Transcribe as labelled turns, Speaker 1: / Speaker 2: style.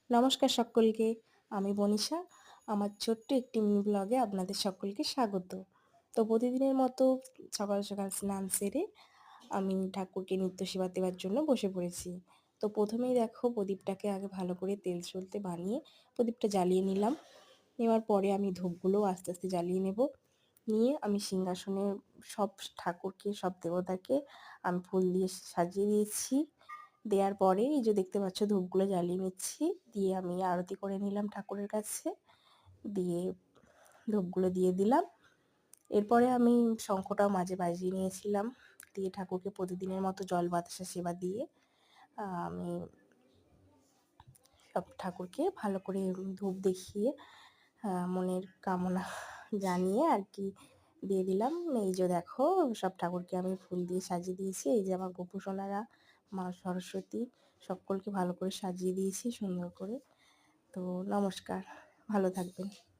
Speaker 1: নমস্কার সকলকে। আমি বনিশা। আমার ছোট্ট একটি মিনি ব্লগে আপনাদের সকলকে স্বাগত। তো প্রতিদিনের মতো সকাল, সকাল স্নান সেরে আমি ঠাকুরকে নিত্য সেবা দেওয়ার জন্য বসে পড়েছি। তো প্রথমেই দেখো প্রদীপটাকে আগে ভালো করে তেল সলতে বানিয়ে প্রদীপটা জ্বালিয়ে নিলাম। নেওয়ার পরে আমি ধূপগুলোও আস্তে, আস্তে জ্বালিয়ে নেব। নিয়ে আমি সিংহাসনে সব ঠাকুরকে, সব দেবতাকে আমি ফুল দিয়ে সাজিয়ে দিয়েছি। দেওয়ার পরে এই যে দেখতে পাচ্ছ ধূপগুলো জ্বালিয়ে নিচ্ছি। দিয়ে আমি আরতি করে নিলাম ঠাকুরের কাছে। দিয়ে ধূপগুলো দিয়ে দিলাম। এরপরে আমি শঙ্খটাও মাঝে বাজিয়ে নিয়েছিলাম। দিয়ে ঠাকুরকে প্রতিদিনের মতো জল বাতাসা সেবা দিয়ে আমি সব ঠাকুরকে ভালো করে ধূপ দেখিয়ে মনের কামনা জানিয়ে আর কি দিয়ে দিলাম। এই যে দেখো সব ঠাকুরকে আমি ফুল দিয়ে সাজিয়ে দিয়েছি। এই যে আমার গোপু সোনারা, মা সরস্বতী সকলকে ভালো করে সাজিয়ে দিয়েছি সুন্দর করে। তো নমস্কার, ভালো থাকবেন।